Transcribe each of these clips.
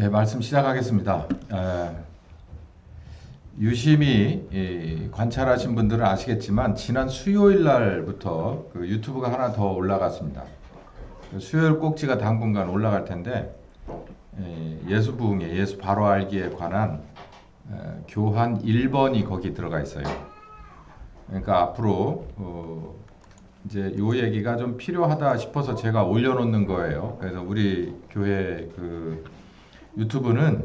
예, 말씀 시작하겠습니다. 유심히 관찰하신 분들은 아시겠지만 지난 수요일 날부터 그 유튜브가 하나 더 올라갔습니다. 수요일 꼭지가 당분간 올라갈 텐데 예수 부흥에 예수 바로 알기에 관한 교환 1번이 거기 들어가 있어요. 그러니까 앞으로 이제 요 얘기가 좀 필요하다 싶어서 제가 올려놓는 거예요. 그래서 우리 교회 그 유튜브는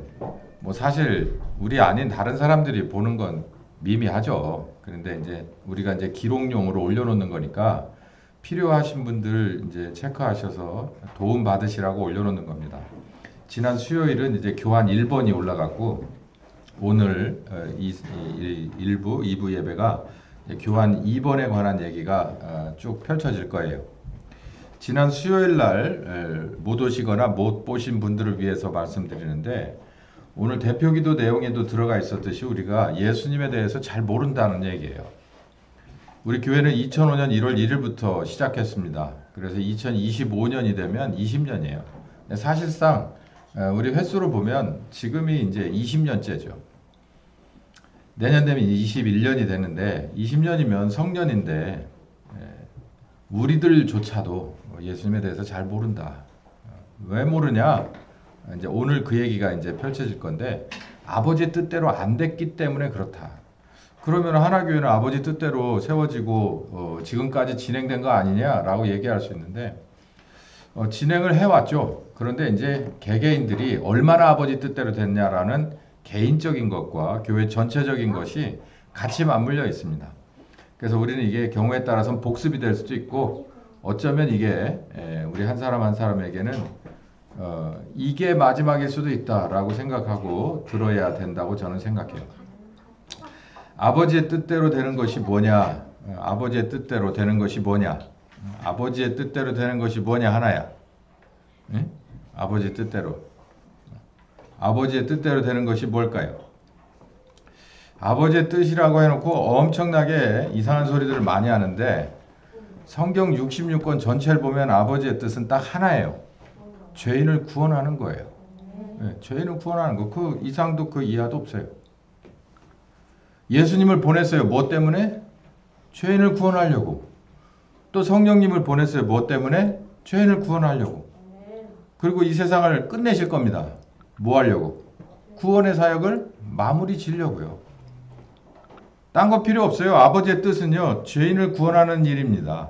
뭐 사실 우리 아닌 다른 사람들이 보는 건 미미하죠. 그런데 이제 우리가 이제 기록용으로 올려놓는 거니까 필요하신 분들 이제 체크하셔서 도움 받으시라고 올려놓는 겁니다. 지난 수요일은 이제 교환 1번이 올라갔고 오늘 일부 2부 예배가 교환 2번에 관한 얘기가 쭉 펼쳐질 거예요. 지난 수요일 날 못 오시거나 못 보신 분들을 위해서 말씀드리는데 오늘 대표기도 내용에도 들어가 있었듯이 우리가 예수님에 대해서 잘 모른다는 얘기예요. 우리 교회는 2005년 1월 1일부터 시작했습니다. 그래서 2025년이 되면 20년이에요. 사실상 우리 횟수로 보면 지금이 이제 20년째죠. 내년 되면 21년이 되는데 20년이면 성년인데 우리들조차도 예수님에 대해서 잘 모른다. 왜 모르냐? 이제 오늘 그 얘기가 이제 펼쳐질 건데 아버지 뜻대로 안 됐기 때문에 그렇다. 그러면 하나교회는 아버지 뜻대로 세워지고 지금까지 진행된 거 아니냐라고 얘기할 수 있는데 진행을 해왔죠. 그런데 이제 개개인들이 얼마나 아버지 뜻대로 됐냐라는 개인적인 것과 교회 전체적인 것이 같이 맞물려 있습니다. 그래서 우리는 이게 경우에 따라서는 복습이 될 수도 있고 어쩌면 이게 우리 한 사람 한 사람에게는 이게 마지막일 수도 있다라고 생각하고 들어야 된다고 저는 생각해요. 아버지의 뜻대로 되는 것이 뭐냐? 아버지의 뜻대로 되는 것이 뭐냐? 아버지의 뜻대로 되는 것이 뭐냐 하나야. 응? 아버지의 뜻대로. 아버지의 뜻대로 되는 것이 뭘까요? 아버지의 뜻이라고 해놓고 엄청나게 이상한 소리들을 많이 하는데 성경 66권 전체를 보면 아버지의 뜻은 딱 하나예요. 죄인을 구원하는 거예요. 네, 죄인을 구원하는 거. 그 이상도 그 이하도 없어요. 예수님을 보냈어요. 뭐 때문에? 죄인을 구원하려고. 또 성령님을 보냈어요. 뭐 때문에? 죄인을 구원하려고. 그리고 이 세상을 끝내실 겁니다. 뭐 하려고? 구원의 사역을 마무리 지려고요. 딴 거 필요 없어요. 아버지의 뜻은요. 죄인을 구원하는 일입니다.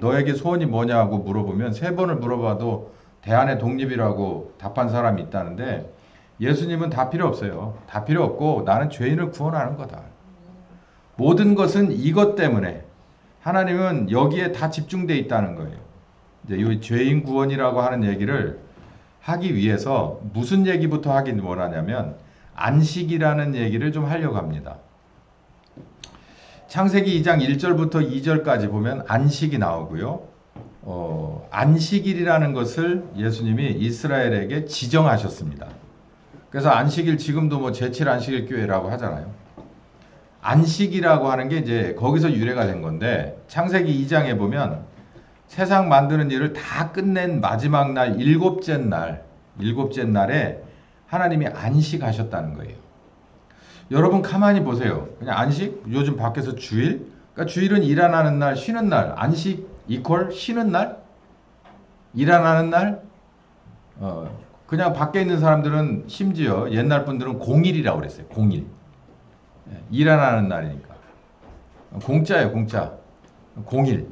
너에게 소원이 뭐냐고 물어보면 3번을 물어봐도 대안의 독립이라고 답한 사람이 있다는데 예수님은 다 필요 없어요. 다 필요 없고 나는 죄인을 구원하는 거다. 모든 것은 이것 때문에 하나님은 여기에 다 집중되어 있다는 거예요. 이제 이 죄인 구원이라고 하는 얘기를 하기 위해서 무슨 얘기부터 하긴 원하냐면 안식이라는 얘기를 좀 하려고 합니다. 창세기 2장 1절부터 2절까지 보면 안식이 나오고요. 안식일이라는 것을 예수님이 이스라엘에게 지정하셨습니다. 그래서 안식일 지금도 뭐 제7 안식일 교회라고 하잖아요. 안식이라고 하는 게 이제 거기서 유래가 된 건데 창세기 2장에 보면 세상 만드는 일을 다 끝낸 마지막 날 일곱째 날에 하나님이 안식하셨다는 거예요. 여러분 가만히 보세요. 그냥 안식? 요즘 밖에서 주일? 그러니까 주일은 일 안 하는 날, 쉬는 날. 안식 이퀄 쉬는 날? 일 안 하는 날? 그냥 밖에 있는 사람들은 심지어 옛날 분들은 공일이라고 그랬어요. 공일. 일 안 하는 날이니까. 공짜예요, 공짜. 공일.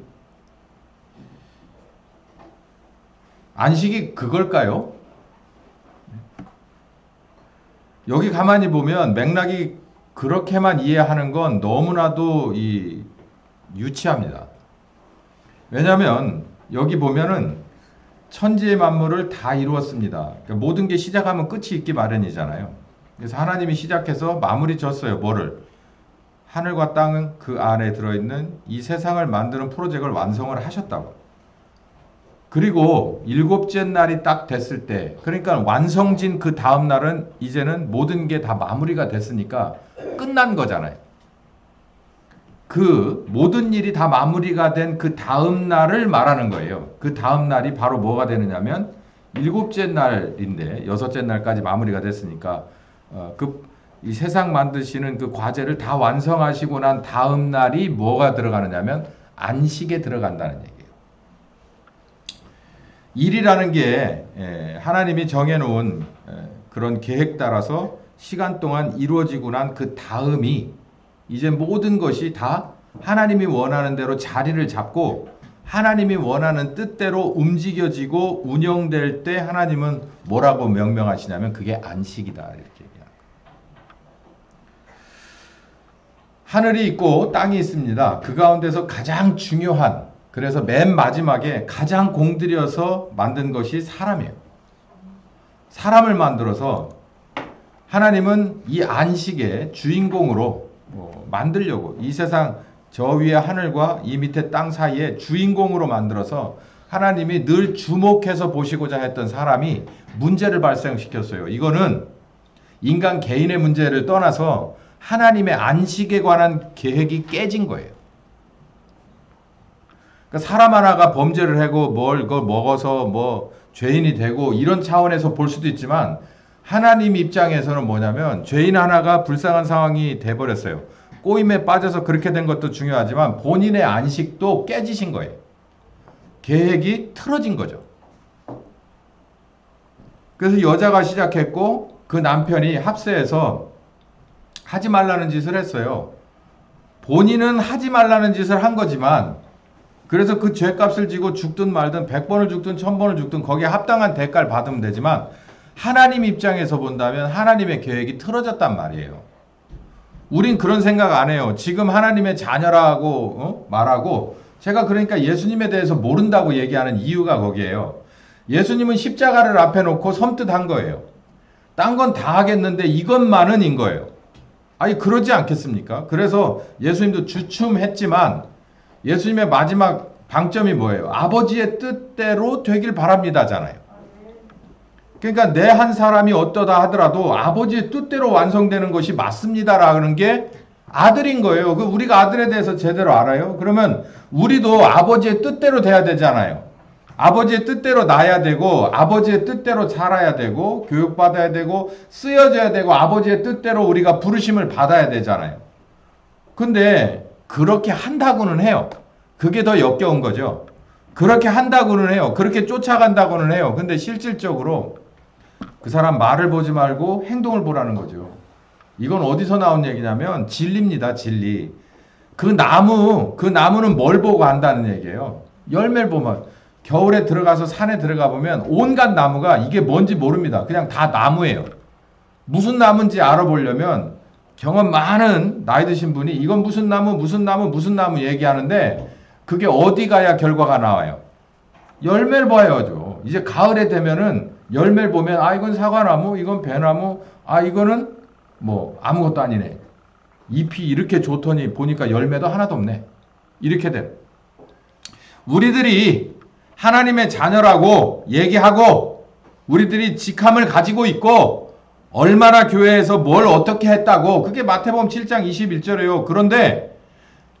안식이 그걸까요? 여기 가만히 보면 맥락이 그렇게만 이해하는 건 너무나도 유치합니다. 왜냐하면 여기 보면은 천지의 만물을 다 이루었습니다. 그러니까 모든 게 시작하면 끝이 있기 마련이잖아요. 그래서 하나님이 시작해서 마무리 졌어요. 뭐를? 하늘과 땅은 그 안에 들어있는 이 세상을 만드는 프로젝트를 완성을 하셨다고. 그리고 일곱째 날이 딱 됐을 때, 그러니까 완성진 그 다음 날은 이제는 모든 게 다 마무리가 됐으니까 끝난 거잖아요. 그 모든 일이 다 마무리가 된 그 다음 날을 말하는 거예요. 그 다음 날이 바로 뭐가 되느냐면 일곱째 날인데 여섯째 날까지 마무리가 됐으니까 이 세상 만드시는 그 과제를 다 완성하시고 난 다음 날이 뭐가 들어가느냐면 안식에 들어간다는 얘기예요. 일이라는 게 하나님이 정해놓은 그런 계획 따라서 시간 동안 이루어지고 난 그 다음이 이제 모든 것이 다 하나님이 원하는 대로 자리를 잡고 하나님이 원하는 뜻대로 움직여지고 운영될 때 하나님은 뭐라고 명명하시냐면 그게 안식이다 이렇게 얘기합니다. 하늘이 있고 땅이 있습니다. 그 가운데서 가장 중요한, 그래서 맨 마지막에 가장 공들여서 만든 것이 사람이에요. 사람을 만들어서 하나님은 이 안식의 주인공으로 만들려고 이 세상 저 위에 하늘과 이 밑에 땅 사이에 주인공으로 만들어서 하나님이 늘 주목해서 보시고자 했던 사람이 문제를 발생시켰어요. 이거는 인간 개인의 문제를 떠나서 하나님의 안식에 관한 계획이 깨진 거예요. 그러니까 사람 하나가 범죄를 하고 뭘 그걸 먹어서 뭐 죄인이 되고 이런 차원에서 볼 수도 있지만 하나님 입장에서는 뭐냐면 죄인 하나가 불쌍한 상황이 돼버렸어요. 꼬임에 빠져서 그렇게 된 것도 중요하지만 본인의 안식도 깨지신 거예요. 계획이 틀어진 거죠. 그래서 여자가 시작했고 그 남편이 합세해서 하지 말라는 짓을 했어요. 본인은 하지 말라는 짓을 한 거지만 그래서 그 죄값을 지고 죽든 말든 100번을 죽든 1000번을 죽든 거기에 합당한 대가를 받으면 되지만 하나님 입장에서 본다면 하나님의 계획이 틀어졌단 말이에요. 우린 그런 생각 안 해요. 지금 하나님의 자녀라고 말하고 제가 그러니까 예수님에 대해서 모른다고 얘기하는 이유가 거기에요. 예수님은 십자가를 앞에 놓고 섬뜩한 거예요. 딴 건 다 하겠는데 이것만은 인 거예요. 아니 그러지 않겠습니까? 그래서 예수님도 주춤했지만 예수님의 마지막 방점이 뭐예요? 아버지의 뜻대로 되길 바랍니다잖아요. 그러니까 내 한 사람이 어떠다 하더라도 아버지의 뜻대로 완성되는 것이 맞습니다라는 게 아들인 거예요. 그 우리가 아들에 대해서 제대로 알아요? 그러면 우리도 아버지의 뜻대로 돼야 되잖아요. 아버지의 뜻대로 나야 되고 아버지의 뜻대로 살아야 되고 교육받아야 되고 쓰여져야 되고 아버지의 뜻대로 우리가 부르심을 받아야 되잖아요. 근데 그렇게 한다고는 해요. 그게 더 역겨운 거죠. 그렇게 한다고는 해요. 그렇게 쫓아간다고는 해요. 근데 실질적으로 그 사람 말을 보지 말고 행동을 보라는 거죠. 이건 어디서 나온 얘기냐면 진리입니다. 진리. 그 나무는 뭘 보고 한다는 얘기예요. 열매를 보면 겨울에 들어가서 산에 들어가 보면 온갖 나무가 이게 뭔지 모릅니다. 그냥 다 나무예요. 무슨 나무인지 알아보려면 경험 많은 나이 드신 분이 이건 무슨 나무 얘기하는데 그게 어디 가야 결과가 나와요. 열매를 봐야죠. 이제 가을에 되면은 열매를 보면 아 이건 사과나무, 이건 배나무, 아 이거는 뭐 아무것도 아니네. 잎이 이렇게 좋더니 보니까 열매도 하나도 없네. 이렇게 돼. 우리들이 하나님의 자녀라고 얘기하고 우리들이 직함을 가지고 있고 얼마나 교회에서 뭘 어떻게 했다고 그게 마태복음 7장 21절이에요. 그런데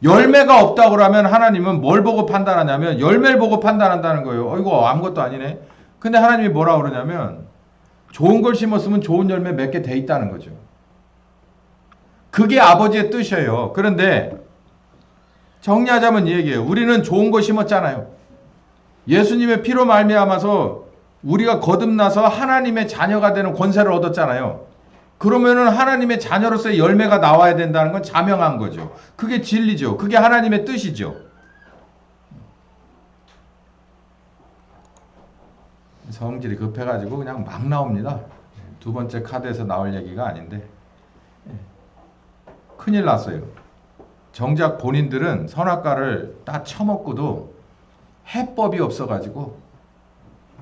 열매가 없다고 그러면 하나님은 뭘 보고 판단하냐면 열매를 보고 판단한다는 거예요. 이거 아무것도 아니네. 근데 하나님이 뭐라고 그러냐면 좋은 걸 심었으면 좋은 열매 맺게 돼 있다는 거죠. 그게 아버지의 뜻이에요. 그런데 정리하자면 이 얘기예요. 우리는 좋은 거 심었잖아요. 예수님의 피로 말미암아서 우리가 거듭나서 하나님의 자녀가 되는 권세를 얻었잖아요. 그러면은 하나님의 자녀로서의 열매가 나와야 된다는 건 자명한 거죠. 그게 진리죠. 그게 하나님의 뜻이죠. 성질이 급해가지고 그냥 막 나옵니다. 두 번째 카드에서 나올 얘기가 아닌데 큰일 났어요. 정작 본인들은 선악과를 다 처먹고도 해법이 없어가지고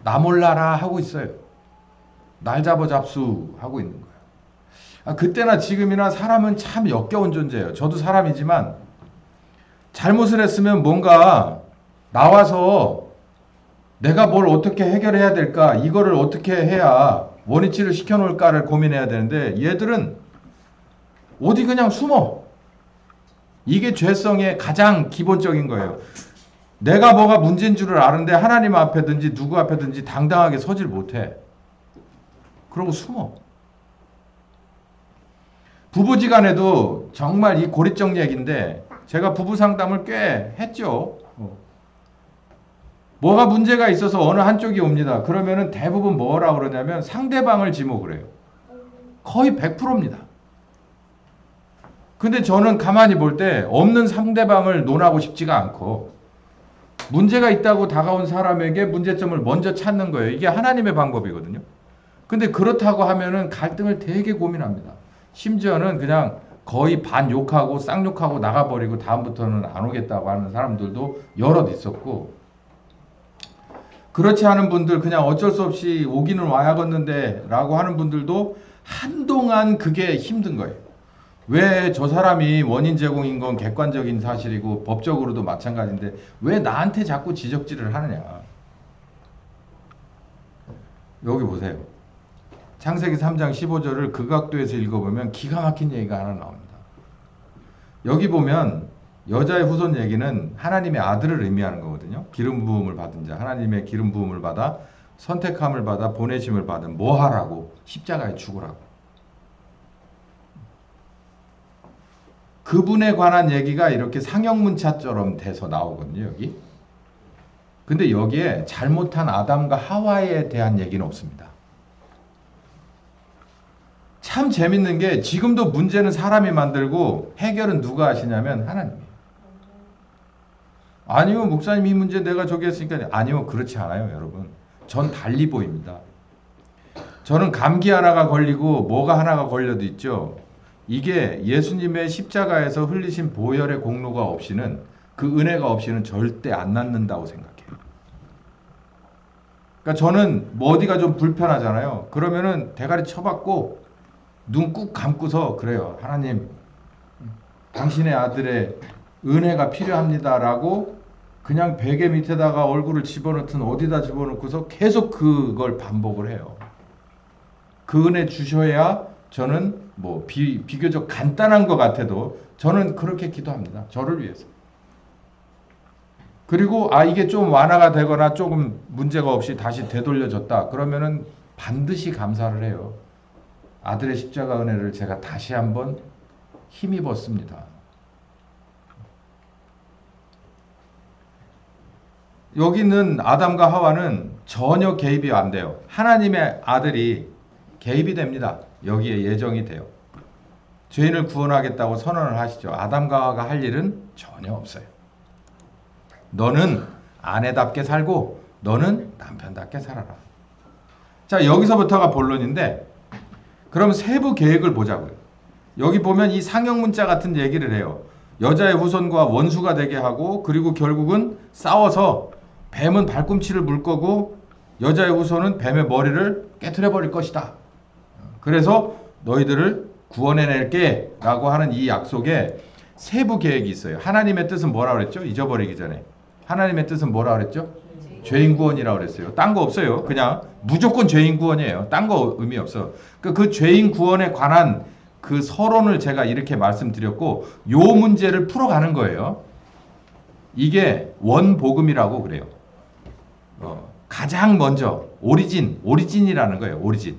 나 몰라라 하고 있어요. 날 잡아 잡수 하고 있는 거예요. 그때나 지금이나 사람은 참 역겨운 존재예요. 저도 사람이지만 잘못을 했으면 뭔가 나와서 내가 뭘 어떻게 해결해야 될까, 이거를 어떻게 해야 원위치를 시켜놓을까를 고민해야 되는데 얘들은 어디 그냥 숨어. 이게 죄성의 가장 기본적인 거예요. 내가 뭐가 문제인 줄을 아는데 하나님 앞에든지 누구 앞에든지 당당하게 서질 못해. 그러고 숨어. 부부지간에도 정말 이 고리적 얘기인데 제가 부부 상담을 꽤 했죠. 뭐가 문제가 있어서 어느 한쪽이 옵니다. 그러면은 대부분 뭐라고 그러냐면 상대방을 지목을 해요. 거의 100%입니다. 근데 저는 가만히 볼 때 없는 상대방을 논하고 싶지가 않고 문제가 있다고 다가온 사람에게 문제점을 먼저 찾는 거예요. 이게 하나님의 방법이거든요. 근데 그렇다고 하면은 갈등을 되게 고민합니다. 심지어는 그냥 거의 반 욕하고 쌍욕하고 나가버리고 다음부터는 안 오겠다고 하는 사람들도 여럿 있었고, 그렇지 않은 분들 그냥 어쩔 수 없이 오기는 와야겠는데 라고 하는 분들도 한동안 그게 힘든 거예요. 왜 저 사람이 원인 제공인 건 객관적인 사실이고 법적으로도 마찬가지인데 왜 나한테 자꾸 지적질을 하느냐. 여기 보세요. 창세기 3장 15절을 그 각도에서 읽어보면 기가 막힌 얘기가 하나 나옵니다. 여기 보면 여자의 후손 얘기는 하나님의 아들을 의미하는 거거든요. 기름 부음을 받은 자, 하나님의 기름 부음을 받아 선택함을 받아 보내심을 받은 뭐 하라고? 십자가에 죽으라고. 그분에 관한 얘기가 이렇게 상형문자처럼 돼서 나오거든요, 여기. 근데 여기에 잘못한 아담과 하와에 대한 얘기는 없습니다. 참 재밌는 게 지금도 문제는 사람이 만들고 해결은 누가 하시냐면 하나님이에요. 아니요, 목사님 이 문제 내가 저기 했으니까. 아니요, 그렇지 않아요, 여러분. 전 달리 보입니다. 저는 감기 하나가 걸리고 뭐가 하나가 걸려도 있죠. 이게 예수님의 십자가에서 흘리신 보혈의 공로가 없이는, 그 은혜가 없이는 절대 안 낫는다고 생각해요. 그러니까 저는 뭐 어디가 좀 불편하잖아요. 그러면은 대가리 쳐박고 눈 꾹 감고서 그래요. 하나님, 당신의 아들의 은혜가 필요합니다라고 그냥 베개 밑에다가 얼굴을 집어넣든 어디다 집어넣고서 계속 그걸 반복을 해요. 그 은혜 주셔야 저는 뭐 비교적 간단한 것 같아도 저는 그렇게 기도합니다. 저를 위해서. 그리고 이게 좀 완화가 되거나 조금 문제가 없이 다시 되돌려졌다. 그러면은 반드시 감사를 해요. 아들의 십자가 은혜를 제가 다시 한번 힘입었습니다. 여기 있는 아담과 하와는 전혀 개입이 안 돼요. 하나님의 아들이 개입이 됩니다. 여기에 예정이 돼요. 죄인을 구원하겠다고 선언을 하시죠. 아담과 하와가 할 일은 전혀 없어요. 너는 아내답게 살고 너는 남편답게 살아라. 자, 여기서부터가 본론인데 그럼 세부 계획을 보자고요. 여기 보면 이 상형문자 같은 얘기를 해요. 여자의 후손과 원수가 되게 하고, 그리고 결국은 싸워서 뱀은 발꿈치를 물 거고 여자의 후손은 뱀의 머리를 깨트려 버릴 것이다. 그래서 너희들을 구원해낼게 라고 하는 이 약속에 세부 계획이 있어요. 하나님의 뜻은 뭐라 그랬죠? 잊어버리기 전에. 하나님의 뜻은 뭐라 그랬죠? 죄인 구원이라고 그랬어요. 딴 거 없어요. 그냥 무조건 죄인 구원이에요. 딴 거 의미 없어. 그 죄인 구원에 관한 그 서론을 제가 이렇게 말씀드렸고, 요 문제를 풀어가는 거예요. 이게 원복음이라고 그래요. 가장 먼저 오리진이라는 거예요. 오리진.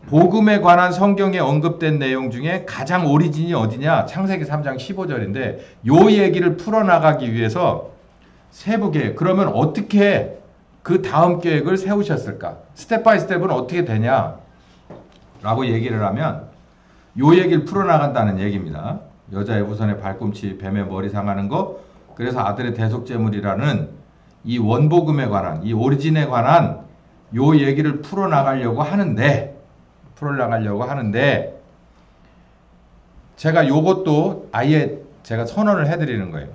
복음에 관한 성경에 언급된 내용 중에 가장 오리진이 어디냐? 창세기 3장 15절인데 요 얘기를 풀어나가기 위해서 세부 계획. 그러면 어떻게 그 다음 계획을 세우셨을까? 스텝 바이 스텝은 어떻게 되냐? 라고 얘기를 하면 요 얘기를 풀어나간다는 얘기입니다. 여자의 후손의 발꿈치, 뱀의 머리 상하는 거, 그래서 아들의 대속제물이라는 이 원복음에 관한, 이 오리진에 관한 요 얘기를 풀어나가려고 하는데 제가 요것도 아예 제가 선언을 해드리는 거예요.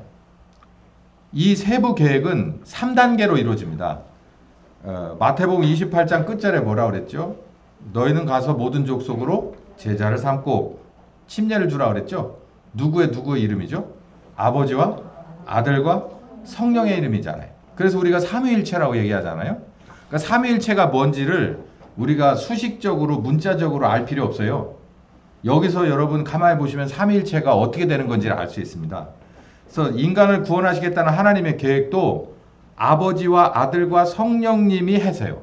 이 세부 계획은 3단계로 이루어집니다. 마태복음 28장 끝절에 뭐라 그랬죠? 너희는 가서 모든 족속으로 제자를 삼고 침례를 주라 그랬죠? 누구의 이름이죠? 아버지와 아들과 성령의 이름이잖아요. 그래서 우리가 삼위일체라고 얘기하잖아요. 그러니까 삼위일체가 뭔지를 우리가 수식적으로 문자적으로 알 필요 없어요. 여기서 여러분 가만히 보시면 삼위일체가 어떻게 되는 건지를 알 수 있습니다. 그래서 인간을 구원하시겠다는 하나님의 계획도 아버지와 아들과 성령님이 해세요.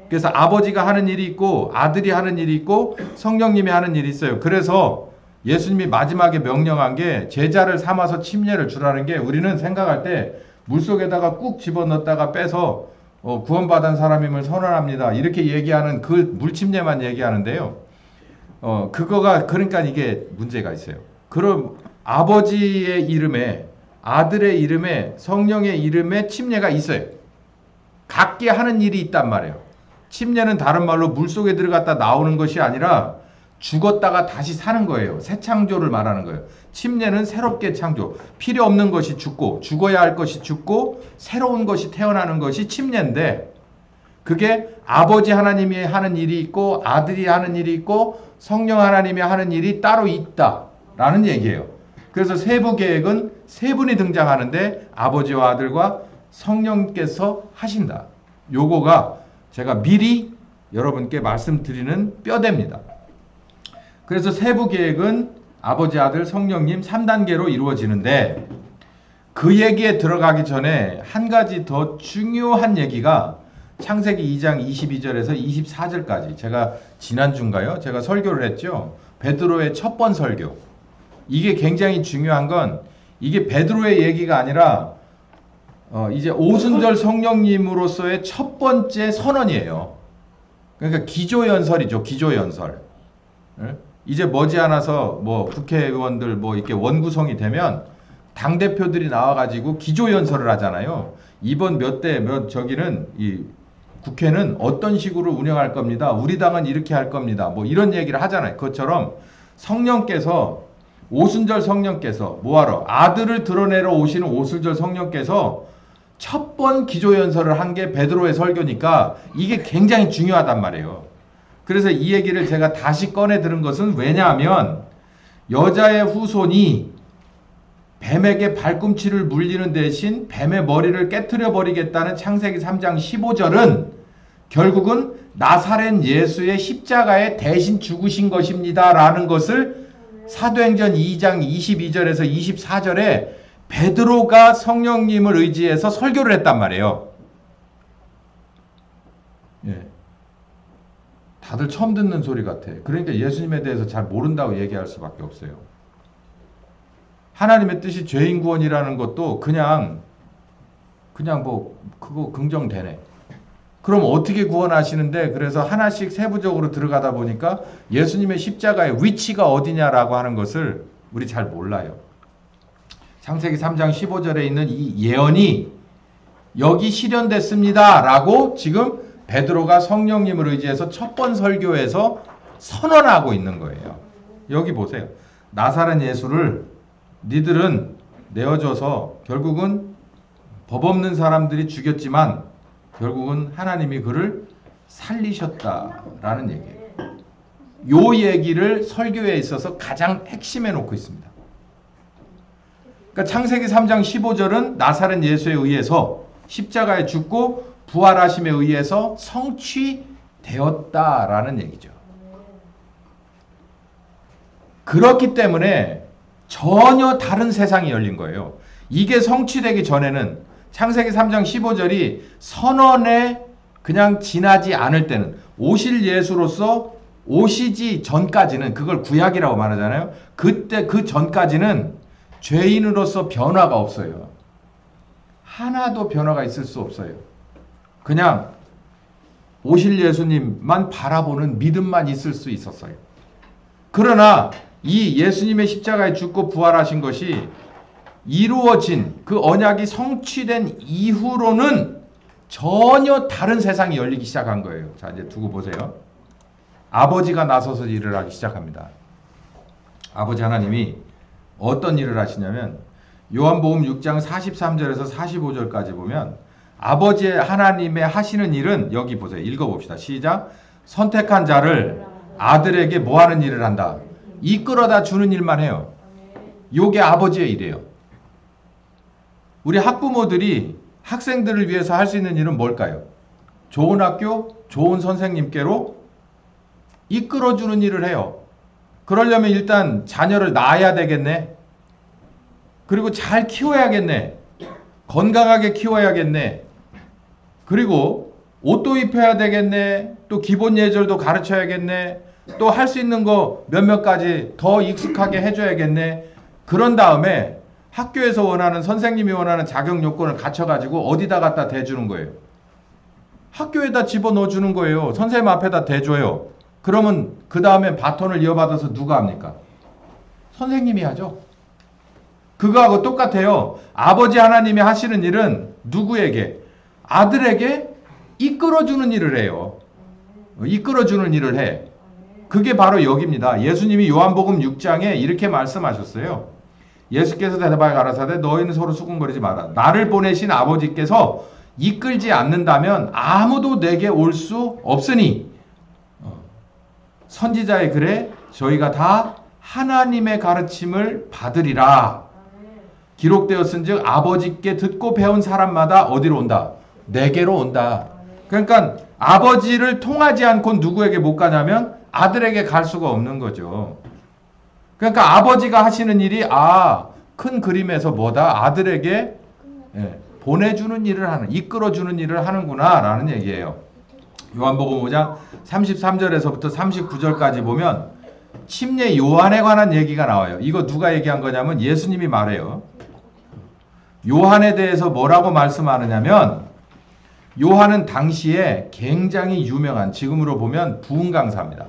그래서 아버지가 하는 일이 있고 아들이 하는 일이 있고 성령님이 하는 일이 있어요. 그래서 예수님이 마지막에 명령한 게 제자를 삼아서 침례를 주라는 게 우리는 생각할 때 물속에다가 꾹 집어넣었다가 빼서 구원받은 사람임을 선언합니다. 이렇게 얘기하는 그 물침례만 얘기하는데요. 그거가 그러니까 이게 문제가 있어요. 그럼 아버지의 이름에 아들의 이름에 성령의 이름에 침례가 있어요. 각기 하는 일이 있단 말이에요. 침례는 다른 말로 물속에 들어갔다 나오는 것이 아니라 죽었다가 다시 사는 거예요. 새 창조를 말하는 거예요. 침례는 새롭게 창조. 필요 없는 것이 죽고 죽어야 할 것이 죽고 새로운 것이 태어나는 것이 침례인데 그게 아버지 하나님이 하는 일이 있고 아들이 하는 일이 있고 성령 하나님이 하는 일이 따로 있다라는 얘기예요. 그래서 세부 계획은 세 분이 등장하는데 아버지와 아들과 성령께서 하신다. 요거가 제가 미리 여러분께 말씀드리는 뼈대입니다. 그래서 세부 계획은 아버지, 아들, 성령님 3단계로 이루어지는데 그 얘기에 들어가기 전에 한 가지 더 중요한 얘기가 창세기 2장 22절에서 24절까지 제가 지난주인가요? 제가 설교를 했죠. 베드로의 첫 번 설교. 이게 굉장히 중요한 건 이게 베드로의 얘기가 아니라 이제 오순절 성령님으로서의 첫 번째 선언이에요. 그러니까 기조연설이죠. 기조연설. 이제 머지않아서 뭐 국회의원들 뭐 이렇게 원구성이 되면 당대표들이 나와가지고 기조연설을 하잖아요. 이번 몇 저기는 이 국회는 어떤 식으로 운영할 겁니다. 우리 당은 이렇게 할 겁니다. 뭐 이런 얘기를 하잖아요. 그것처럼 성령께서 오순절 성령께서 뭐하러 아들을 드러내러 오시는 오순절 성령께서 첫 번 기조연설을 한 게 베드로의 설교니까 이게 굉장히 중요하단 말이에요. 그래서 이 얘기를 제가 다시 꺼내 들은 것은 왜냐하면 여자의 후손이 뱀에게 발꿈치를 물리는 대신 뱀의 머리를 깨트려 버리겠다는 창세기 3장 15절은 결국은 나사렛 예수의 십자가에 대신 죽으신 것입니다. 라는 것을 사도행전 2장 22절에서 24절에 베드로가 성령님을 의지해서 설교를 했단 말이에요. 예. 다들 처음 듣는 소리 같아. 그러니까 예수님에 대해서 잘 모른다고 얘기할 수밖에 없어요. 하나님의 뜻이 죄인 구원이라는 것도 그냥 뭐 그거 긍정되네. 그럼 어떻게 구원하시는데 그래서 하나씩 세부적으로 들어가다 보니까 예수님의 십자가의 위치가 어디냐라고 하는 것을 우리 잘 몰라요. 창세기 3장 15절에 있는 이 예언이 여기 실현됐습니다. 라고 지금 베드로가 성령님을 의지해서 첫 번 설교에서 선언하고 있는 거예요. 여기 보세요. 나사렛 예수를 니들은 내어줘서 결국은 법 없는 사람들이 죽였지만 결국은 하나님이 그를 살리셨다라는 얘기예요. 요 얘기를 설교에 있어서 가장 핵심에 놓고 있습니다. 그러니까 창세기 3장 15절은 나사렛 예수에 의해서 십자가에 죽고 부활하심에 의해서 성취되었다라는 얘기죠. 그렇기 때문에 전혀 다른 세상이 열린 거예요. 이게 성취되기 전에는 창세기 3장 15절이 선언에 그냥 지나지 않을 때는 오실 예수로서 오시지 전까지는 그걸 구약이라고 말하잖아요. 그때 그 전까지는 죄인으로서 변화가 없어요. 하나도 변화가 있을 수 없어요. 그냥 오실 예수님만 바라보는 믿음만 있을 수 있었어요. 그러나 이 예수님의 십자가에 죽고 부활하신 것이 이루어진 그 언약이 성취된 이후로는 전혀 다른 세상이 열리기 시작한 거예요. 자, 이제 두고 보세요. 아버지가 나서서 일을 하기 시작합니다. 아버지 하나님이 어떤 일을 하시냐면 요한복음 6장 43절에서 45절까지 보면 아버지 하나님의 하시는 일은 여기 보세요. 읽어봅시다. 시작. 선택한 자를 아들에게 뭐 하는 일을 한다? 이끌어다 주는 일만 해요. 요게 아버지의 일이에요. 우리 학부모들이 학생들을 위해서 할 수 있는 일은 뭘까요? 좋은 학교, 좋은 선생님께로 이끌어주는 일을 해요. 그러려면 일단 자녀를 낳아야 되겠네. 그리고 잘 키워야겠네. 건강하게 키워야겠네. 그리고 옷도 입혀야 되겠네. 또 기본 예절도 가르쳐야겠네. 또 할 수 있는 거 몇몇 가지 더 익숙하게 해줘야겠네. 그런 다음에 학교에서 원하는, 선생님이 원하는 자격 요건을 갖춰가지고 어디다 갖다 대주는 거예요. 학교에다 집어넣어 주는 거예요. 선생님 앞에다 대줘요. 그러면 그 다음에 바톤을 이어받아서 누가 합니까? 선생님이 하죠. 그거하고 똑같아요. 아버지 하나님이 하시는 일은 누구에게? 아들에게 이끌어주는 일을 해요. 이끌어주는 일을 해. 그게 바로 여기입니다. 예수님이 요한복음 6장에 이렇게 말씀하셨어요. 예수께서 대답하여 가라사대 너희는 서로 수군거리지 마라. 나를 보내신 아버지께서 이끌지 않는다면 아무도 내게 올 수 없으니 선지자의 글에 저희가 다 하나님의 가르침을 받으리라. 기록되었은즉 아버지께 듣고 배운 사람마다 어디로 온다? 내게로 온다. 그러니까 아버지를 통하지 않고 누구에게 못 가냐면 아들에게 갈 수가 없는 거죠. 그러니까 아버지가 하시는 일이 큰 그림에서 뭐다? 아들에게 보내주는 일을 하는, 이끌어주는 일을 하는구나 라는 얘기예요. 요한복음 5장 33절에서부터 39절까지 보면 침례 요한에 관한 얘기가 나와요. 이거 누가 얘기한 거냐면 예수님이 말해요. 요한에 대해서 뭐라고 말씀하느냐면 요한은 당시에 굉장히 유명한, 지금으로 보면 부흥 강사입니다.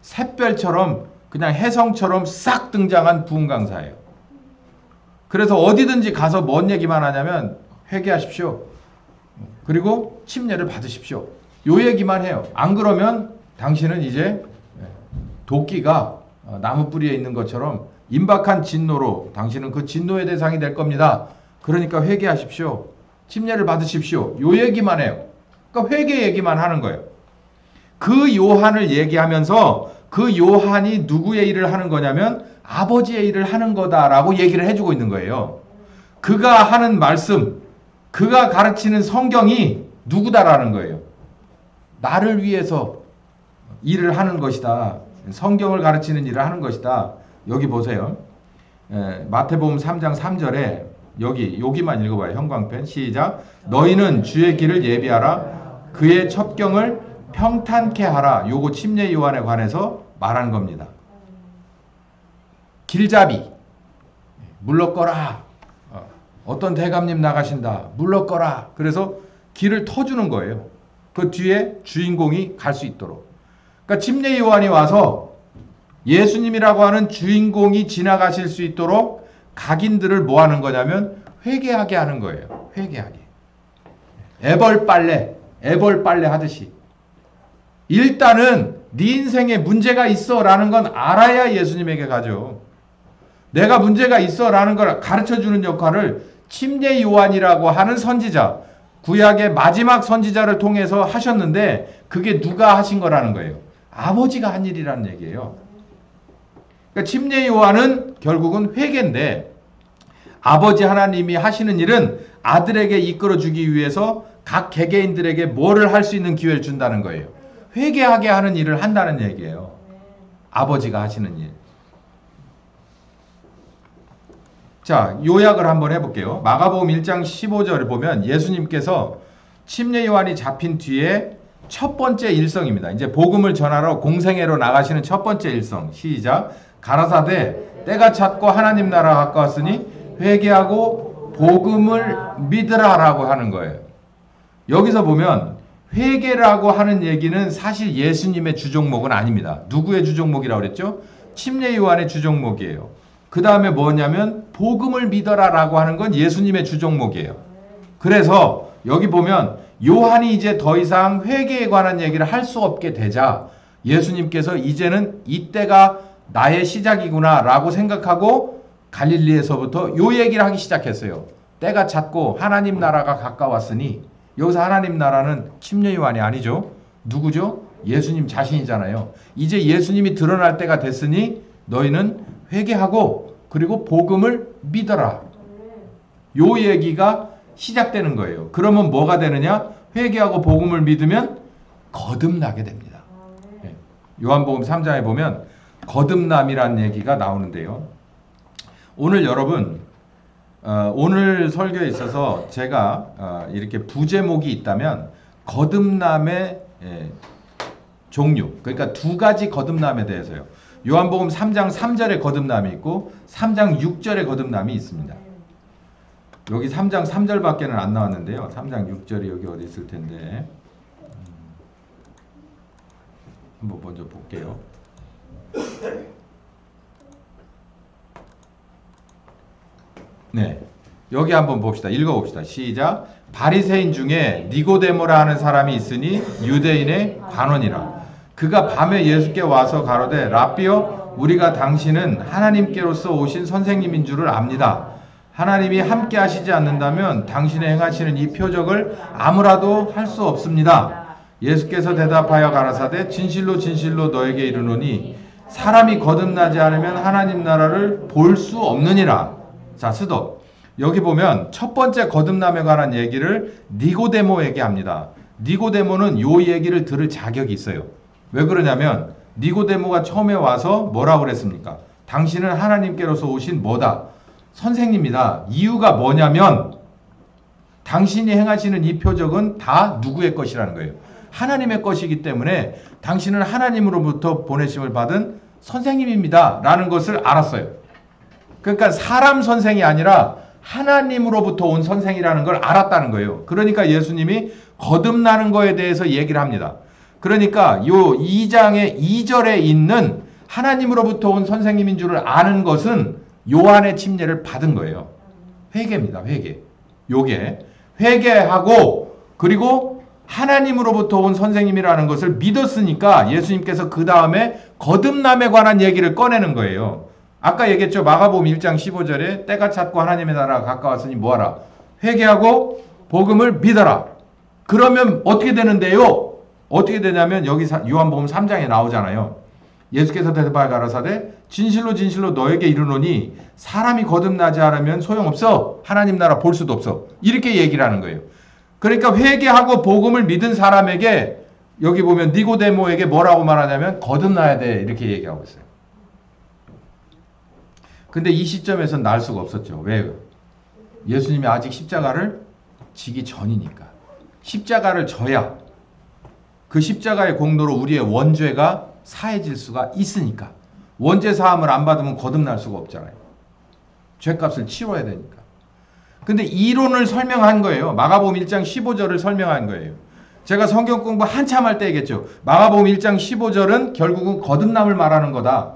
샛별처럼 그냥 혜성처럼 싹 등장한 부흥 강사예요. 그래서 어디든지 가서 뭔 얘기만 하냐면 회개하십시오. 그리고 침례를 받으십시오. 요 얘기만 해요. 안 그러면 당신은 이제 도끼가 나무 뿌리에 있는 것처럼 임박한 진노로 당신은 그 진노의 대상이 될 겁니다. 그러니까 회개하십시오. 침례를 받으십시오. 요 얘기만 해요. 그러니까 회개 얘기만 하는 거예요. 그 요한을 얘기하면서 그 요한이 누구의 일을 하는 거냐면 아버지의 일을 하는 거다라고 얘기를 해주고 있는 거예요. 그가 하는 말씀, 그가 가르치는 성경이 누구다라는 거예요. 나를 위해서 일을 하는 것이다. 성경을 가르치는 일을 하는 것이다. 여기 보세요. 마태복음 3장 3절에 여기만 읽어봐요. 형광펜 시작. 너희는 주의 길을 예비하라. 그의 첩경을 평탄케 하라. 요거 침례 요한에 관해서 말하는 겁니다. 길잡이 물러거라. 어떤 대감님 나가신다. 물러거라. 그래서 길을 터주는 거예요. 그 뒤에 주인공이 갈 수 있도록. 그러니까 침례 요한이 와서 예수님이라고 하는 주인공이 지나가실 수 있도록 각인들을 뭐 하는 거냐면 회개하게 하는 거예요. 회개하게. 애벌빨래 하듯이. 일단은 네 인생에 문제가 있어 라는 건 알아야 예수님에게 가죠. 내가 문제가 있어 라는 걸 가르쳐주는 역할을 침례 요한이라고 하는 선지자, 구약의 마지막 선지자를 통해서 하셨는데 그게 누가 하신 거라는 거예요. 아버지가 한 일이라는 얘기예요. 그러니까 침례 요한은 결국은 회개인데 아버지 하나님이 하시는 일은 아들에게 이끌어주기 위해서 각 개개인들에게 뭐를 할 수 있는 기회를 준다는 거예요. 회개하게 하는 일을 한다는 얘기예요. 아버지가 하시는 일. 자, 요약을 한번 해볼게요. 마가복음 1장 15절을 보면 예수님께서 침례 요한이 잡힌 뒤에 첫 번째 일성입니다. 이제 복음을 전하러 공생애로 나가시는 첫 번째 일성. 시작. 가라사대 때가 찼고 하나님 나라가 가까웠으니 회개하고 복음을 믿으라라고 하는 거예요. 여기서 보면 회개라고 하는 얘기는 사실 예수님의 주종목은 아닙니다. 누구의 주종목이라고 그랬죠? 침례 요한의 주종목이에요. 그 다음에 뭐냐면 복음을 믿어라라고 하는 건 예수님의 주종목이에요. 그래서 여기 보면 요한이 이제 더 이상 회개에 관한 얘기를 할 수 없게 되자 예수님께서 이제는 이때가 나의 시작이구나 라고 생각하고 갈릴리에서부터 요 얘기를 하기 시작했어요. 때가 찼고 하나님 나라가 가까웠으니, 여기서 하나님 나라는 침례 요한이 아니죠. 누구죠? 예수님 자신이잖아요. 이제 예수님이 드러날 때가 됐으니 너희는 회개하고 그리고 복음을 믿어라. 요 얘기가 시작되는 거예요. 그러면 뭐가 되느냐? 회개하고 복음을 믿으면 거듭나게 됩니다. 요한복음 3장에 보면 거듭남이라는 얘기가 나오는데요. 오늘 여러분 오늘 설교에 있어서 제가 이렇게 부제목이 있다면 거듭남의 종류, 그러니까 두 가지 거듭남에 대해서요. 요한복음 3장 3절에 거듭남이 있고 3장 6절에 거듭남이 있습니다. 여기 3장 3절밖에는 안 나왔는데요. 3장 6절이 여기 어디 있을 텐데 한번 먼저 볼게요. 네, 여기 한번 봅시다. 읽어봅시다. 시작. 바리새인 중에 니고데모라 하는 사람이 있으니 유대인의 관원이라. 그가 밤에 예수께 와서 가로되 랍비여 우리가 당신은 하나님께로서 오신 선생님인 줄을 압니다. 하나님이 함께 하시지 않는다면 당신의 행하시는 이 표적을 아무라도 할 수 없습니다. 예수께서 대답하여 가라사대 진실로 진실로 너에게 이르노니 사람이 거듭나지 않으면 하나님 나라를 볼 수 없느니라. 자, 스톱. 여기 보면 첫 번째 거듭남에 관한 얘기를 니고데모에게 합니다. 니고데모는 요 얘기를 들을 자격이 있어요. 왜 그러냐면 니고데모가 처음에 와서 뭐라고 그랬습니까? 당신은 하나님께로서 오신 뭐다? 선생님이다. 이유가 뭐냐면 당신이 행하시는 이 표적은 다 누구의 것이라는 거예요. 하나님의 것이기 때문에 당신은 하나님으로부터 보내심을 받은 선생님입니다. 라는 것을 알았어요. 그러니까 사람 선생이 아니라 하나님으로부터 온 선생이라는 걸 알았다는 거예요. 그러니까 예수님이 거듭나는 거에 대해서 얘기를 합니다. 그러니까 요 2장의 2절에 있는 하나님으로부터 온 선생님인 줄을 아는 것은 요한의 침례를 받은 거예요. 회개입니다. 회개. 요게 회개하고 그리고 하나님으로부터 온 선생님이라는 것을 믿었으니까 예수님께서 그 다음에 거듭남에 관한 얘기를 꺼내는 거예요. 아까 얘기했죠. 마가복음 1장 15절에 때가 찼고 하나님의 나라가 가까웠으니 뭐하라? 회개하고 복음을 믿어라. 그러면 어떻게 되는데요? 어떻게 되냐면 여기 요한복음 3장에 나오잖아요. 예수께서 대답하여 가라사대 진실로 진실로 너에게 이르노니 사람이 거듭나지 않으면 소용없어. 하나님 나라 볼 수도 없어. 이렇게 얘기를 하는 거예요. 그러니까 회개하고 복음을 믿은 사람에게 여기 보면 니고데모에게 뭐라고 말하냐면 거듭나야 돼. 이렇게 얘기하고 있어요. 근데 이 시점에서는 날 수가 없었죠. 왜요? 예수님이 아직 십자가를 지기 전이니까. 십자가를 져야 그 십자가의 공로로 우리의 원죄가 사해질 수가 있으니까. 원죄 사함을 안 받으면 거듭날 수가 없잖아요. 죄값을 치러야 되니까. 근데 이론을 설명한 거예요. 마가복음 1장 15절을 설명한 거예요. 제가 성경 공부 한참 할 때 얘기했죠. 마가복음 1장 15절은 결국은 거듭남을 말하는 거다.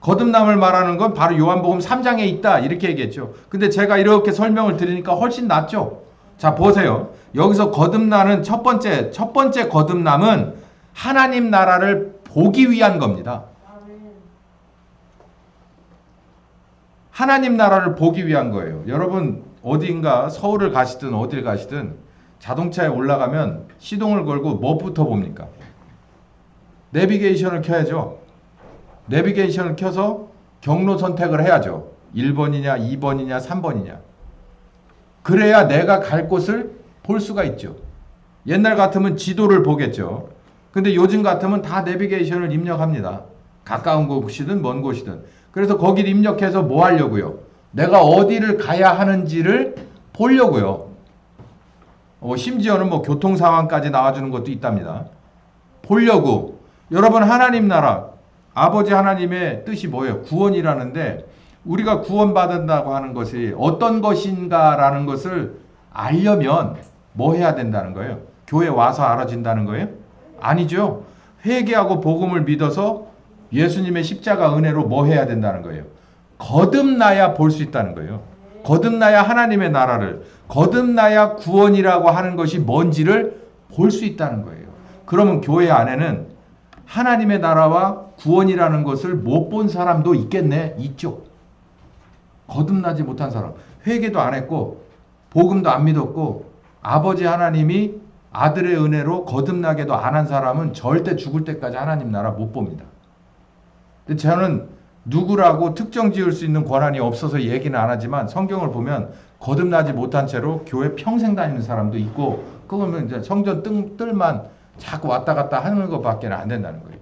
거듭남을 말하는 건 바로 요한복음 3장에 있다. 이렇게 얘기했죠. 근데 제가 이렇게 설명을 드리니까 훨씬 낫죠. 자, 보세요. 여기서 거듭나는 첫 번째 거듭남은 하나님 나라를 보기 위한 겁니다. 하나님 나라를 보기 위한 거예요. 여러분 어딘가 서울을 가시든 어딜 가시든 자동차에 올라가면 시동을 걸고 뭐부터 봅니까? 내비게이션을 켜야죠. 내비게이션을 켜서 경로 선택을 해야죠. 1번이냐 2번이냐 3번이냐. 그래야 내가 갈 곳을 볼 수가 있죠. 옛날 같으면 지도를 보겠죠. 근데 요즘 같으면 다 내비게이션을 입력합니다. 가까운 곳이든 먼 곳이든. 그래서 거기를 입력해서 뭐 하려고요? 내가 어디를 가야 하는지를 보려고요. 심지어는 뭐 교통 상황까지 나와주는 것도 있답니다. 보려고. 여러분 하나님 나라 아버지 하나님의 뜻이 뭐예요? 구원이라는데 우리가 구원받는다고 하는 것이 어떤 것인가라는 것을 알려면 뭐 해야 된다는 거예요? 교회 와서 알아진다는 거예요? 아니죠. 회개하고 복음을 믿어서 예수님의 십자가 은혜로 뭐 해야 된다는 거예요? 거듭나야 볼 수 있다는 거예요. 거듭나야 하나님의 나라를, 거듭나야 구원이라고 하는 것이 뭔지를 볼 수 있다는 거예요. 그러면 교회 안에는 하나님의 나라와 구원이라는 것을 못 본 사람도 있겠네? 있죠. 거듭나지 못한 사람. 회개도 안 했고 복음도 안 믿었고 아버지 하나님이 아들의 은혜로 거듭나게도 안 한 사람은 절대 죽을 때까지 하나님 나라 못 봅니다. 근데 저는 누구라고 특정 지을 수 있는 권한이 없어서 얘기는 안 하지만 성경을 보면 거듭나지 못한 채로 교회 평생 다니는 사람도 있고 그거는 이제 성전 뜰만 자꾸 왔다 갔다 하는 것밖에 안 된다는 거예요.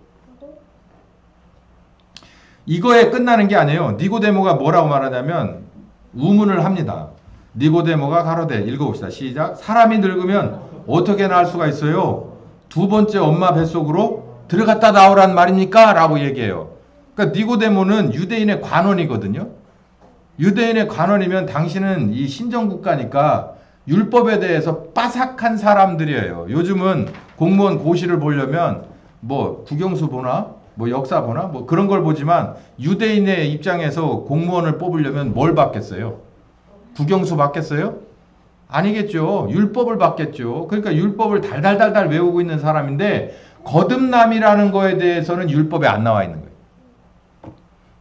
이거에 끝나는 게 아니에요. 니고데모가 뭐라고 말하냐면 우문을 합니다. 니고데모가 가로되 읽어봅시다. 시작. 사람이 늙으면 어떻게 나을 수가 있어요? 두 번째 엄마 뱃속으로 들어갔다 나오란 말입니까? 라고 얘기해요. 그러니까 니고데모는 유대인의 관원이거든요. 유대인의 관원이면 당신은 이 신정국가니까 율법에 대해서 빠삭한 사람들이에요. 요즘은 공무원 고시를 보려면 뭐 국영수 보나 뭐 역사 보나 뭐 그런 걸 보지만 유대인의 입장에서 공무원을 뽑으려면 뭘 받겠어요? 국영수 받겠어요? 아니겠죠. 율법을 받겠죠. 그러니까 율법을 달달달달 외우고 있는 사람인데 거듭남이라는 거에 대해서는 율법에 안 나와 있는 거예요.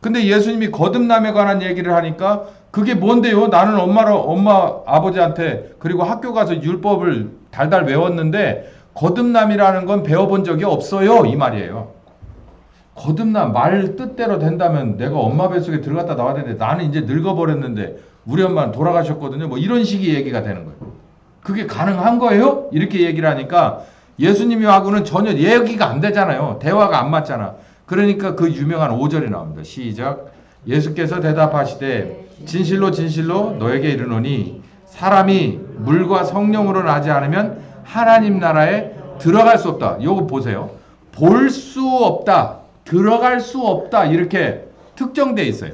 근데 예수님이 거듭남에 관한 얘기를 하니까 그게 뭔데요? 나는 엄마 아버지한테 그리고 학교 가서 율법을 달달 외웠는데 거듭남이라는 건 배워본 적이 없어요. 이 말이에요. 거듭남 말 뜻대로 된다면 내가 엄마 뱃속에 들어갔다 나와야 되는데 나는 이제 늙어버렸는데 우리 엄마는 돌아가셨거든요. 뭐 이런 식의 얘기가 되는 거예요. 그게 가능한 거예요? 이렇게 얘기를 하니까 예수님하고는 전혀 얘기가 안 되잖아요. 대화가 안 맞잖아. 그러니까 그 유명한 5절이 나옵니다. 시작. 예수께서 대답하시되 진실로 진실로 너에게 이르노니 사람이 물과 성령으로 나지 않으면 하나님 나라에 들어갈 수 없다. 요거 보세요. 볼 수 없다. 들어갈 수 없다. 이렇게 특정되어 있어요.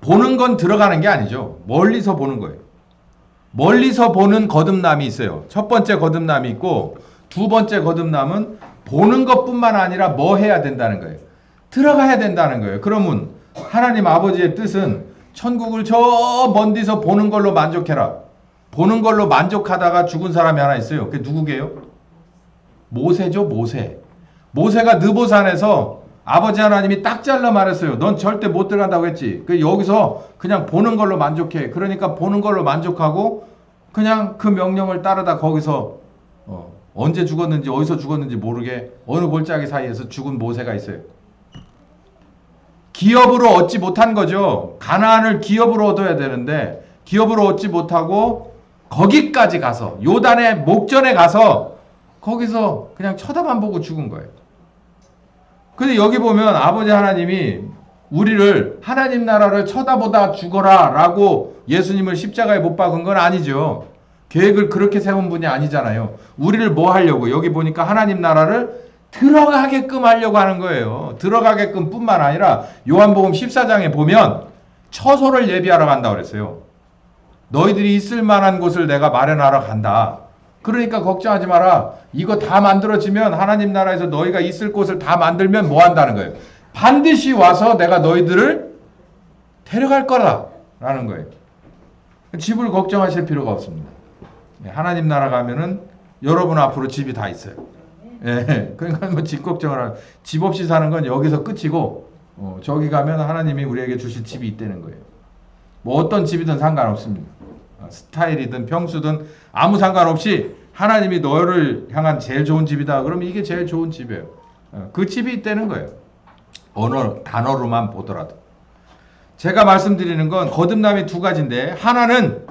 보는 건 들어가는 게 아니죠. 멀리서 보는 거예요. 멀리서 보는 거듭남이 있어요. 첫 번째 거듭남이 있고 두 번째 거듭남은 보는 것뿐만 아니라 뭐 해야 된다는 거예요. 들어가야 된다는 거예요. 그러면 하나님 아버지의 뜻은 천국을 저 먼 데서 보는 걸로 만족해라. 보는 걸로 만족하다가 죽은 사람이 하나 있어요. 그게 누구게요? 모세죠. 모세. 모세가 느보산에서 아버지 하나님이 딱 잘라 말했어요. 넌 절대 못 들어간다고 했지. 여기서 그냥 보는 걸로 만족해. 그러니까 보는 걸로 만족하고 그냥 그 명령을 따르다 거기서 언제 죽었는지 어디서 죽었는지 모르게 어느 골짜기 사이에서 죽은 모세가 있어요. 기업으로 얻지 못한 거죠. 가나안을 기업으로 얻어야 되는데 기업으로 얻지 못하고 거기까지 가서 요단의 목전에 가서 거기서 그냥 쳐다만 보고 죽은 거예요. 근데 여기 보면 아버지 하나님이 우리를 하나님 나라를 쳐다보다 죽어라 라고 예수님을 십자가에 못 박은 건 아니죠. 계획을 그렇게 세운 분이 아니잖아요. 우리를 뭐 하려고? 여기 보니까 하나님 나라를 들어가게끔 하려고 하는 거예요. 들어가게끔 뿐만 아니라 요한복음 14장에 보면 처소를 예비하러 간다고 그랬어요. 너희들이 있을 만한 곳을 내가 마련하러 간다. 그러니까 걱정하지 마라. 이거 다 만들어지면 하나님 나라에서 너희가 있을 곳을 다 만들면 뭐 한다는 거예요. 반드시 와서 내가 너희들을 데려갈 거라는 거예요. 집을 걱정하실 필요가 없습니다. 하나님 나라 가면은 여러분 앞으로 집이 다 있어요. 예, 그러니까 뭐 집 걱정을 하는, 집 없이 사는 건 여기서 끝이고 저기 가면 하나님이 우리에게 주실 집이 있다는 거예요. 뭐 어떤 집이든 상관없습니다. 스타일이든 평수든 아무 상관없이 하나님이 너를 향한 제일 좋은 집이다. 그러면 이게 제일 좋은 집이에요. 그 집이 있다는 거예요. 어느 단어로만 보더라도. 제가 말씀드리는 건 거듭남이 두 가지인데 하나는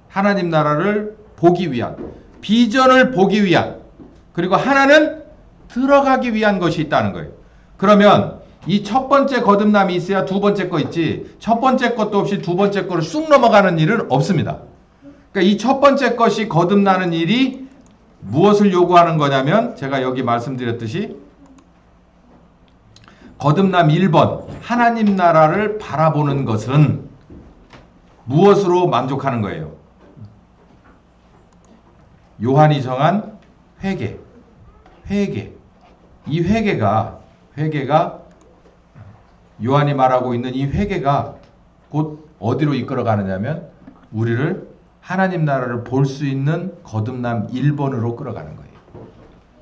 하나님 나라를 보기 위한, 비전을 보기 위한, 그리고 하나는 들어가기 위한 것이 있다는 거예요. 그러면 이 첫 번째 거듭남이 있어야 두 번째 거 있지, 첫 번째 것도 없이 두 번째 거를 쑥 넘어가는 일은 없습니다. 그러니까 이 첫 번째 것이 거듭나는 일이 무엇을 요구하는 거냐면 제가 여기 말씀드렸듯이 거듭남 1번 하나님 나라를 바라보는 것은 무엇으로 만족하는 거예요? 요한이 정한 회개. 이 회개가 요한이 말하고 있는 이 회개가 곧 어디로 이끌어 가느냐면 우리를 하나님 나라를 볼 수 있는 거듭남 1번으로 끌어가는 거예요.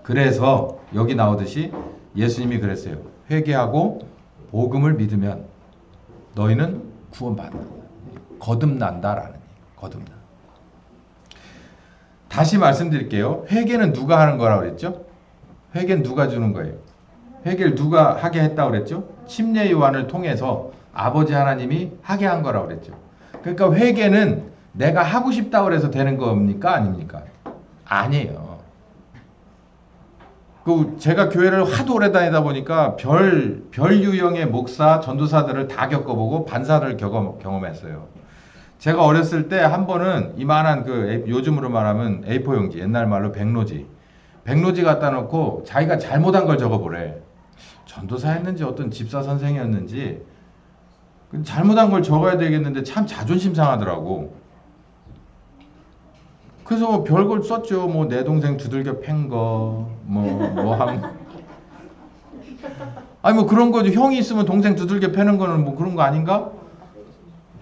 그래서 여기 나오듯이 예수님이 그랬어요. 회개하고 복음을 믿으면 너희는 구원받는다. 거듭난다라는 얘기예요. 거듭나. 다시 말씀드릴게요. 회개는 누가 하는 거라고 그랬죠? 회개는 누가 주는 거예요? 회개를 누가 하게 했다고 그랬죠? 침례 요한을 통해서 아버지 하나님이 하게 한 거라고 그랬죠. 그러니까 회개는 내가 하고 싶다고 해서 되는 겁니까? 아닙니까? 아니에요. 그 제가 교회를 하도 오래 다니다 보니까 별 유형의 목사, 전도사들을 다 겪어보고 반사를 경험했어요. 제가 어렸을 때 한 번은 이만한 요즘으로 말하면 A4 용지, 옛날 말로 백로지 갖다 놓고 자기가 잘못한 걸 적어보래. 전도사였는지 어떤 집사 선생이었는지 잘못한 걸 적어야 되겠는데 참 자존심 상하더라고. 그래서 뭐 별걸 썼죠. 뭐 내 동생 두들겨 팬 거, 아니 뭐 그런 거죠. 형이 있으면 동생 두들겨 패는 거는 뭐 그런 거 아닌가?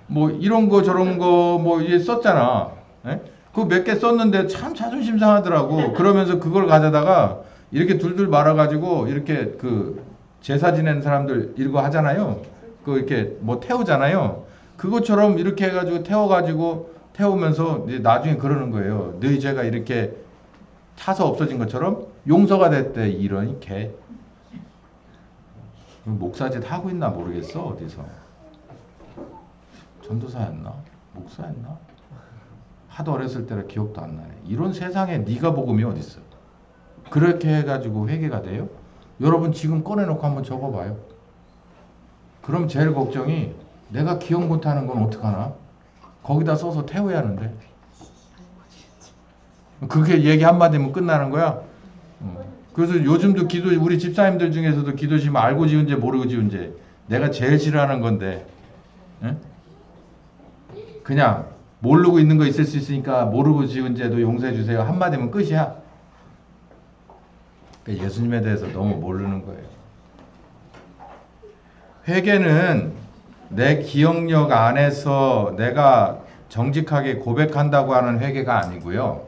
뭐 이런 거 저런 거 뭐 이제 썼잖아. 그거 몇 개 썼는데 참 자존심 상하더라고. 그러면서 그걸 가져다가 이렇게 둘둘 말아가지고 이렇게 그 제사 지내는 사람들 이거 하잖아요. 그 이렇게 뭐 태우잖아요. 그것처럼 이렇게 해가지고 태우면서 이제 나중에 그러는 거예요. 너희 죄가 이렇게 타서 없어진 것처럼 용서가 됐대. 이런 개. 목사짓 하고 있나 모르겠어. 어디서. 전도사였나? 목사였나? 하도 어렸을 때라 기억도 안 나네. 이런 세상에 네가 복음이 어딨어. 그렇게 해가지고 회개가 돼요? 여러분 지금 꺼내놓고 한번 적어봐요. 그럼 제일 걱정이 내가 기억 못하는 건 어떡하나? 거기다 써서 태워야 하는데. 그렇게 얘기 한마디면 끝나는 거야. 그래서 요즘도 우리 집사님들 중에서도 기도 지으면 알고 지은 죄 모르고 지은 죄. 내가 제일 싫어하는 건데. 그냥 모르고 있는 거 있을 수 있으니까 모르고 지은 죄도 용서해 주세요. 한마디면 끝이야. 그러니까 예수님에 대해서 너무 모르는 거예요. 회개는 내 기억력 안에서 내가 정직하게 고백한다고 하는 회개가 아니고요.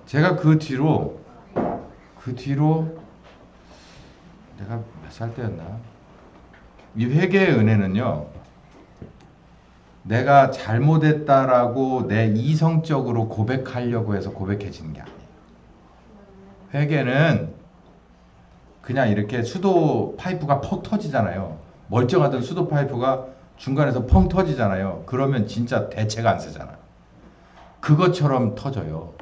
제가 그 뒤로 내가 몇 살 때였나? 이 회개의 은혜는요. 내가 잘못했다라고 내 이성적으로 고백하려고 해서 고백해지는 게 아니에요. 회개는 그냥 이렇게 수도 파이프가 퍽 터지잖아요. 멀쩡하던 수도 파이프가 중간에서 펑 터지잖아요. 그러면 진짜 대책 안 쓰잖아요. 그것처럼 터져요.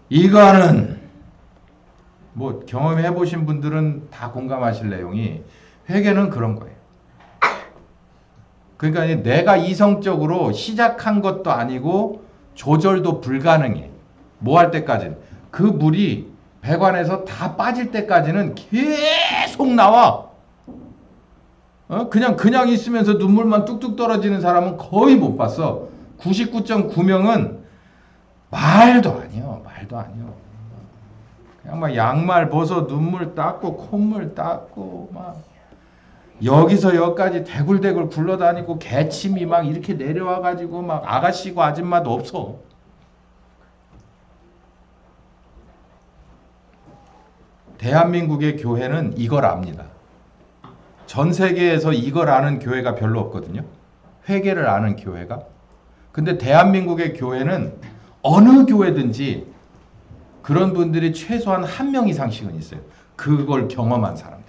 이거는 뭐 경험해 보신 분들은 다 공감하실 내용이 회개는 그런 거예요. 그러니까 내가 이성적으로 시작한 것도 아니고 조절도 불가능해. 뭐 할 때까지는. 그 물이 배관에서 다 빠질 때까지는 계속 나와. 그냥 있으면서 눈물만 뚝뚝 떨어지는 사람은 거의 못 봤어. 99.9명은 말도 아니요. 그냥 막 양말 벗어 눈물 닦고 콧물 닦고 막 여기서 여기까지 대굴대굴 굴러다니고 개침이 막 이렇게 내려와가지고 막 아가씨고 아줌마도 없어. 대한민국의 교회는 이걸 압니다. 전 세계에서 이걸 아는 교회가 별로 없거든요. 회개를 아는 교회가. 근데 대한민국의 교회는 어느 교회든지 그런 분들이 최소한 한 명 이상씩은 있어요. 그걸 경험한 사람들.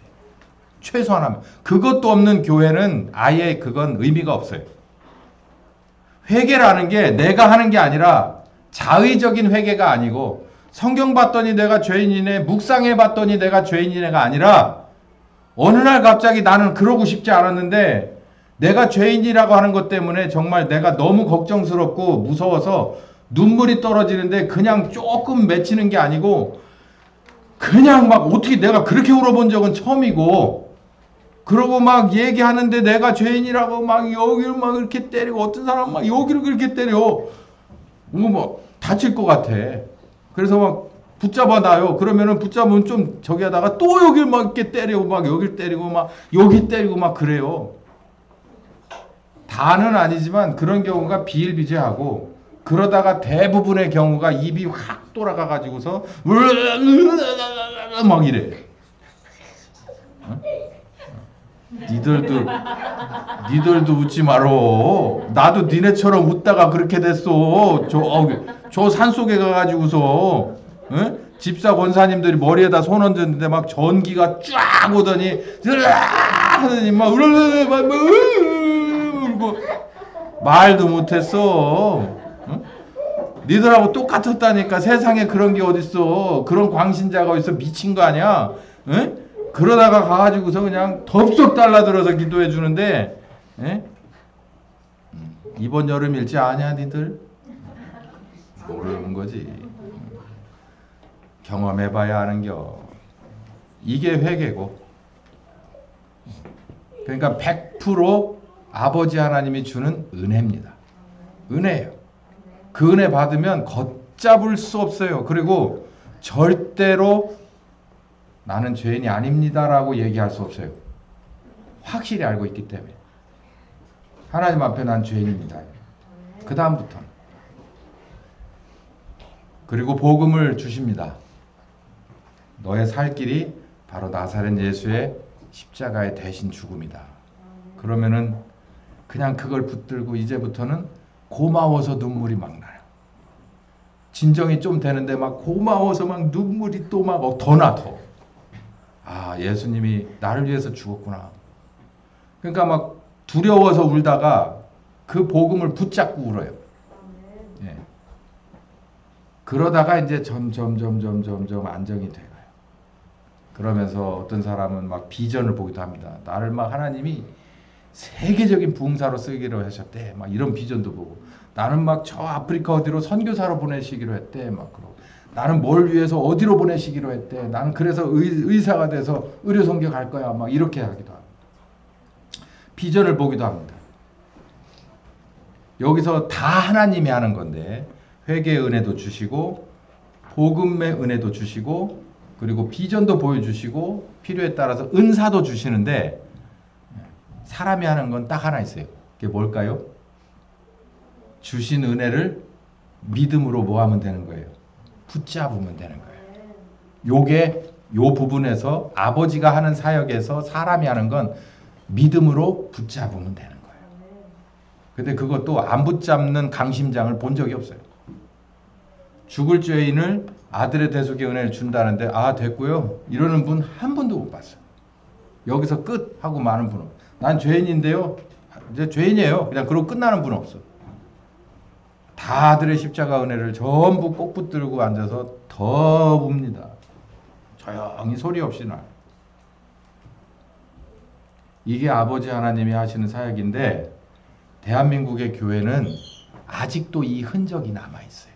최소한 한 명. 그것도 없는 교회는 아예 그건 의미가 없어요. 회개라는 게 내가 하는 게 아니라 자의적인 회개가 아니고 성경 봤더니 내가 죄인이네, 묵상해 봤더니 내가 죄인이네가 아니라 어느 날 갑자기 나는 그러고 싶지 않았는데 내가 죄인이라고 하는 것 때문에 정말 내가 너무 걱정스럽고 무서워서 눈물이 떨어지는데 그냥 조금 맺히는 게 아니고 그냥 막 어떻게 내가 그렇게 울어본 적은 처음이고 그러고 막 얘기하는데 내가 죄인이라고 막 여기를 막 이렇게 때리고 어떤 사람은 막 여기를 그렇게 때려. 뭐 다칠 것 같아. 그래서 막 붙잡아 놔요. 그러면은 붙잡으면 좀 저기 하다가 또 여길 막 이렇게 때리고 막 여길 때리고 막 여기 때리고 막 그래요. 다는 아니지만 그런 경우가 비일비재하고 그러다가 대부분의 경우가 입이 확 돌아가 가지고서 막 이래. 니들도 웃지 말어. 나도 니네처럼 웃다가 그렇게 됐어. 저 산속에 가가지고서 집사 권사님들이 머리에다 손 얹었는데 막 전기가 쫙 오더니 하더니 막 울고 말도 못했어. 니들하고 똑같았다니까. 세상에 그런 게 어딨어. 그런 광신자가 어딨어. 미친 거 아니야? 응? 그러다가 가가지고서 그냥 덥석 달라들어서 기도해 주는데, 에? 이번 여름일지 아냐 니들? 모르는 거지. 경험해봐야 아는겨. 이게 회개고. 그러니까 100% 아버지 하나님이 주는 은혜입니다. 은혜예요. 그 은혜 받으면 걷잡을 수 없어요. 그리고 절대로 나는 죄인이 아닙니다라고 얘기할 수 없어요. 확실히 알고 있기 때문에. 하나님 앞에 난 죄인입니다. 그 다음부터는. 그리고 복음을 주십니다. 너의 살 길이 바로 나사렛 예수의 십자가의 대신 죽음이다. 그러면은 그냥 그걸 붙들고 이제부터는 고마워서 눈물이 막 나요. 진정이 좀 되는데 막 고마워서 막 눈물이 또 막 더 나 더. 아, 예수님이 나를 위해서 죽었구나. 그러니까 막 두려워서 울다가 그 복음을 붙잡고 울어요. 예. 그러다가 이제 점점 안정이 돼요. 그러면서 어떤 사람은 막 비전을 보기도 합니다. 나를 막 하나님이 세계적인 부흥사로 쓰기로 하셨대. 막 이런 비전도 보고. 나는 막 저 아프리카 어디로 선교사로 보내시기로 했대. 막 그러고. 나는 뭘 위해서 어디로 보내시기로 했대. 나는 그래서 의사가 돼서 의료 선교 갈 거야. 막 이렇게 하기도 합니다. 비전을 보기도 합니다. 여기서 다 하나님이 하는 건데 회개의 은혜도 주시고 복음의 은혜도 주시고 그리고 비전도 보여주시고 필요에 따라서 은사도 주시는데 사람이 하는 건 딱 하나 있어요. 그게 뭘까요? 주신 은혜를 믿음으로 뭐 하면 되는 거예요? 붙잡으면 되는 거예요. 요게 요 부분에서 아버지가 하는 사역에서 사람이 하는 건 믿음으로 붙잡으면 되는 거예요. 근데 그것도 안 붙잡는 강심장을 본 적이 없어요. 죽을 죄인을 아들의 대속의 은혜를 준다는데 아 됐고요 이러는 분 한 번도 못 봤어요. 여기서 끝 하고 마는 분은 난 죄인인데요 이제 죄인이에요 그냥 그러고 끝나는 분은 없어. 다 아들의 십자가 은혜를 전부 꼭 붙들고 앉아서 더 봅니다. 조용히 소리 없이 나. 이게 아버지 하나님이 하시는 사역인데 대한민국의 교회는 아직도 이 흔적이 남아 있어요.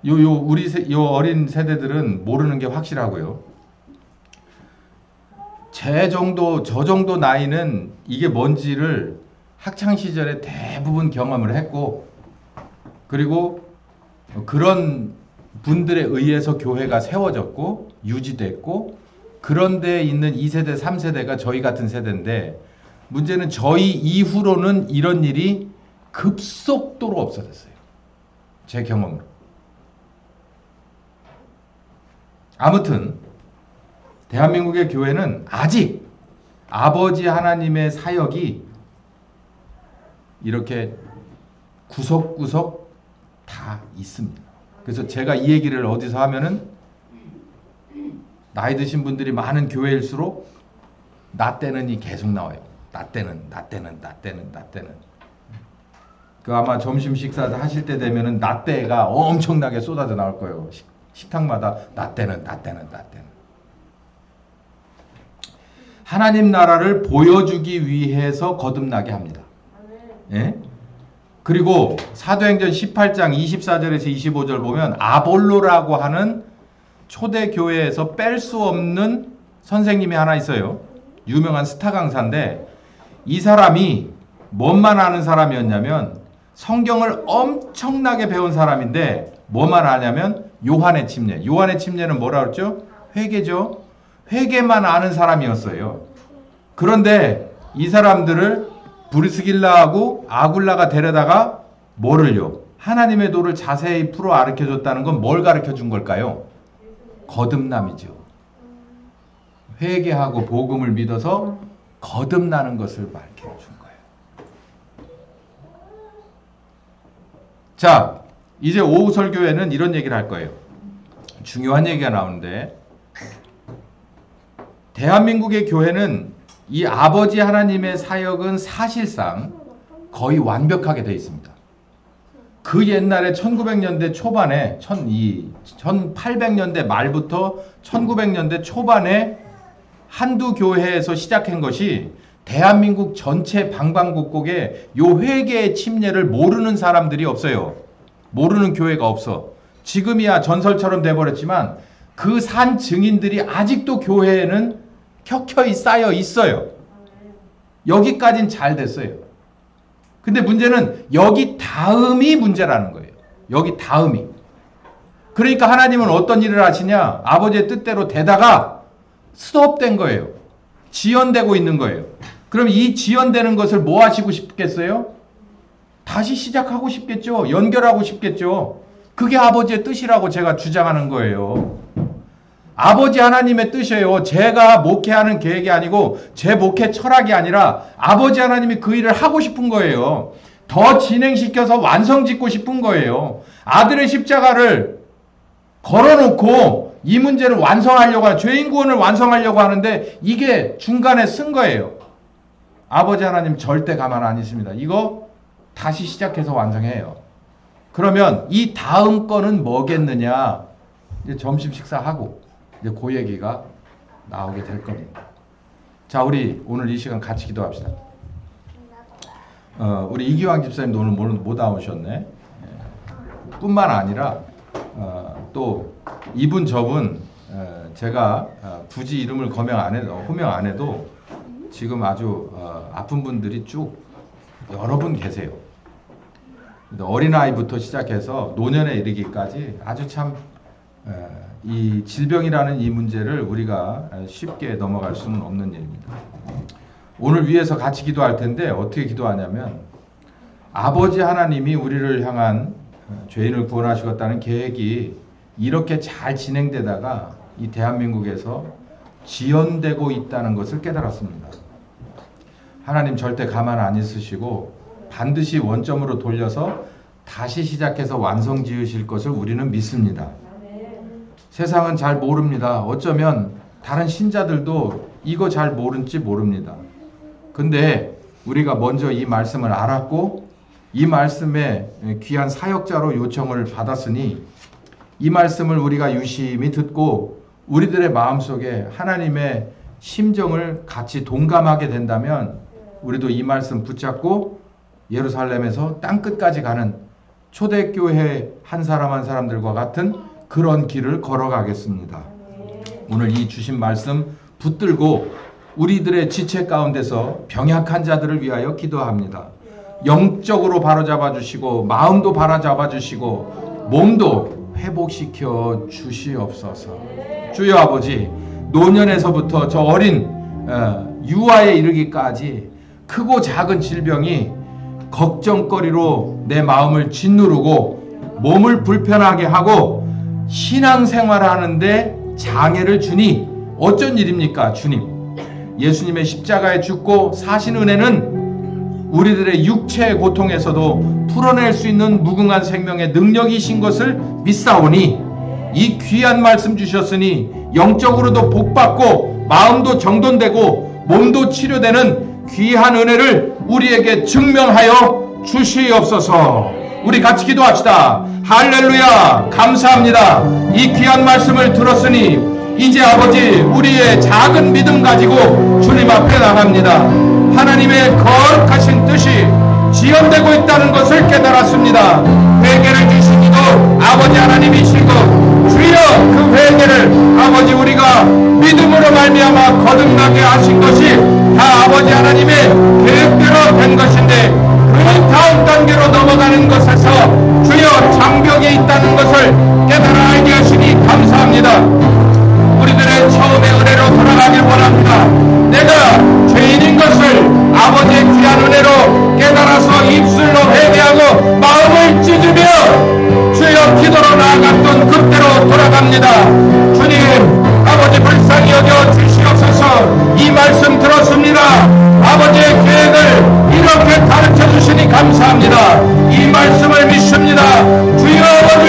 우리 어린 세대들은 모르는 게 확실하고요. 저 정도 나이는 이게 뭔지를 학창 시절에 대부분 경험을 했고, 그리고 그런 분들에 의해서 교회가 세워졌고 유지됐고, 그런 데에 있는 2세대, 3세대가 저희 같은 세대인데, 문제는 저희 이후로는 이런 일이 급속도로 없어졌어요. 제 경험으로. 아무튼 대한민국의 교회는 아직 아버지 하나님의 사역이 이렇게 구석구석 다 있습니다. 그래서 제가 이 얘기를 어디서 하면은 나이 드신 분들이 많은 교회일수록 나 때는이 계속 나와요. 나 때는. 그 아마 점심 식사 하실 때 되면은 나 때가 엄청나게 쏟아져 나올 거예요. 식탁마다 나 때는. 하나님 나라를 보여주기 위해서 거듭나게 합니다. 예? 그리고 사도행전 18장 24절에서 25절 보면 아볼로라고 하는 초대교회에서 뺄 수 없는 선생님이 하나 있어요. 유명한 스타 강사인데 이 사람이 뭔만 아는 사람이었냐면 성경을 엄청나게 배운 사람인데 뭐만 아냐면 요한의 침례. 요한의 침례는 뭐라 그랬죠? 회개죠. 회개만 아는 사람이었어요. 그런데 이 사람들을 브리스길라하고 아굴라가 데려다가 뭐를요? 하나님의 도를 자세히 풀어 가르쳐줬다는 건 뭘 가르쳐준 걸까요? 거듭남이죠. 회개하고 복음을 믿어서 거듭나는 것을 가르쳐준 거예요. 자, 이제 오후 설교회는 이런 얘기를 할 거예요. 중요한 얘기가 나오는데 대한민국의 교회는 이 아버지 하나님의 사역은 사실상 거의 완벽하게 되어 있습니다. 그 옛날에 1900년대 초반에 1800년대 말부터 1900년대 초반에 한두 교회에서 시작한 것이 대한민국 전체 방방곡곡에 요 회개의 침례를 모르는 사람들이 없어요. 모르는 교회가 없어. 지금이야 전설처럼 돼버렸지만 그 산 증인들이 아직도 교회에는 켜켜이 쌓여 있어요. 여기까진 잘 됐어요. 근데 문제는 여기 다음이 문제라는 거예요. 여기 다음이. 그러니까 하나님은 어떤 일을 하시냐? 아버지의 뜻대로 되다가 스톱된 거예요. 지연되고 있는 거예요. 그럼 이 지연되는 것을 뭐 하시고 싶겠어요? 다시 시작하고 싶겠죠. 연결하고 싶겠죠. 그게 아버지의 뜻이라고 제가 주장하는 거예요. 아버지 하나님의 뜻이에요. 제가 목회하는 계획이 아니고 제 목회 철학이 아니라 아버지 하나님이 그 일을 하고 싶은 거예요. 더 진행시켜서 완성짓고 싶은 거예요. 아들의 십자가를 걸어놓고 이 문제를 완성하려고 하는, 죄인 구원을 완성하려고 하는데 이게 중간에 쓴 거예요. 아버지 하나님 절대 가만 안 있습니다. 이거 다시 시작해서 완성해요. 그러면 이 다음 거는 뭐겠느냐? 이제 점심 식사하고 이제 그 얘기가 나오게 될 겁니다. 자, 우리 오늘 이 시간 같이 기도합시다. 우리 이기왕 집사님도 오늘 못 나오셨네. 뿐만 아니라 또 이분 저분 제가 굳이 이름을 호명 안 해도 지금 아주 아픈 분들이 쭉 여러 분 계세요. 어린아이부터 시작해서 노년에 이르기까지 아주 참 이 질병이라는 이 문제를 우리가 쉽게 넘어갈 수는 없는 일입니다. 오늘 위해서 같이 기도할 텐데 어떻게 기도하냐면 아버지 하나님이 우리를 향한 죄인을 구원하시겠다는 계획이 이렇게 잘 진행되다가 이 대한민국에서 지연되고 있다는 것을 깨달았습니다. 하나님 절대 가만 안 있으시고 반드시 원점으로 돌려서 다시 시작해서 완성 지으실 것을 우리는 믿습니다. 세상은 잘 모릅니다. 어쩌면 다른 신자들도 이거 잘 모른지 모릅니다. 근데 우리가 먼저 이 말씀을 알았고 이 말씀에 귀한 사역자로 요청을 받았으니 이 말씀을 우리가 유심히 듣고 우리들의 마음속에 하나님의 심정을 같이 동감하게 된다면 우리도 이 말씀 붙잡고 예루살렘에서 땅끝까지 가는 초대교회 한 사람 한 사람들과 같은 그런 길을 걸어가겠습니다. 오늘 이 주신 말씀 붙들고 우리들의 지체 가운데서 병약한 자들을 위하여 기도합니다. 영적으로 바로잡아 주시고 마음도 바로잡아 주시고 몸도 회복시켜 주시옵소서. 주여 아버지, 노년에서부터 저 어린 유아에 이르기까지 크고 작은 질병이 걱정거리로 내 마음을 짓누르고 몸을 불편하게 하고 신앙생활을 하는데 장애를 주니 어쩐 일입니까? 주님, 예수님의 십자가에 죽고 사신 은혜는 우리들의 육체의 고통에서도 풀어낼 수 있는 무궁한 생명의 능력이신 것을 믿사오니 이 귀한 말씀 주셨으니 영적으로도 복받고 마음도 정돈되고 몸도 치료되는 귀한 은혜를 우리에게 증명하여 주시옵소서. 우리 같이 기도합시다. 할렐루야, 감사합니다. 이 귀한 말씀을 들었으니 이제 아버지 우리의 작은 믿음 가지고 주님 앞에 나갑니다. 하나님의 거룩하신 뜻이 지연되고 있다는 것을 깨달았습니다. 회개를 주시기도 아버지 하나님이시고 주여 그 회개를 아버지 우리가 믿음으로 말미암아 거듭나게 하신 것이 다 아버지 하나님의 계획대로 된 것인데 그 다음 단계로 넘어가는 것에서 주여 장벽이 있다는 것을 깨달아 알게 하시니 감사합니다. 우리들의 처음의 은혜로 돌아가길 원합니다. 내가 죄인인 것을 아버지의 귀한 은혜로 깨달아서 입술로 회개하고 마음을 찢으며 주여 기도로 나아갔던 그때로 돌아갑니다. 주님 아버지 불쌍히 여겨 주시옵소서. 이 말씀 들었습니다. 아버지의 계획을 이렇게 가르쳐 주시니 감사합니다. 이 말씀을 믿습니다. 주여 아버지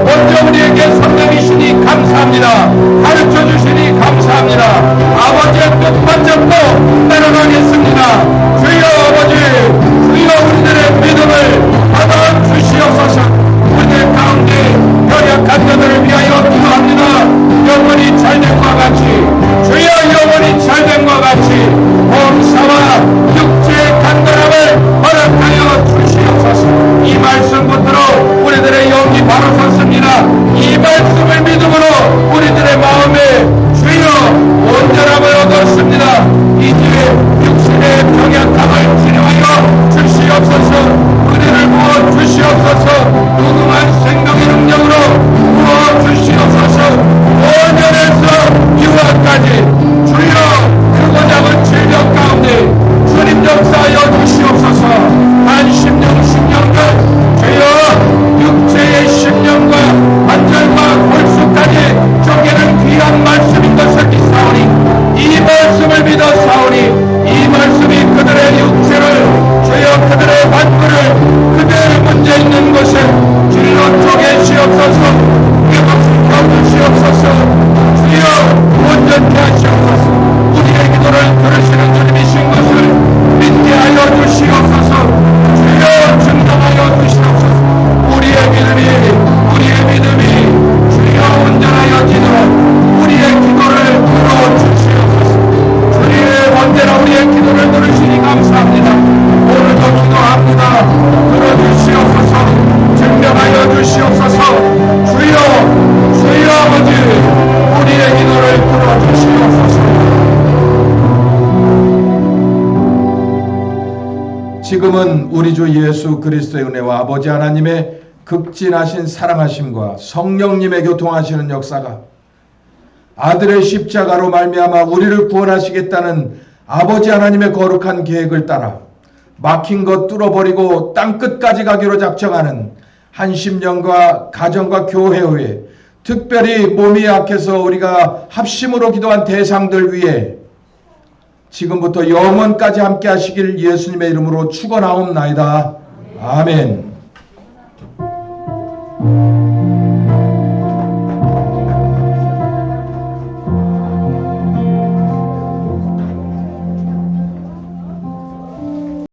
먼저 우리에게 성령이시니 감사합니다. 가르쳐 주시니 감사합니다. 아버지의 뜻 붙잡고 따라가겠습니다. 주여 아버지 주여 우리들의 믿음을 받아 주시옵소서. 지금은 우리 주 예수 그리스도의 은혜와 아버지 하나님의 극진하신 사랑하심과 성령님의 교통하시는 역사가 아들의 십자가로 말미암아 우리를 구원하시겠다는 아버지 하나님의 거룩한 계획을 따라 막힌 것 뚫어버리고 땅끝까지 가기로 작정하는 한심령과 가정과 교회에 특별히 몸이 약해서 우리가 합심으로 기도한 대상들 위해 지금부터 영원까지 함께 하시길 예수님의 이름으로 축원하옵나이다. 아멘.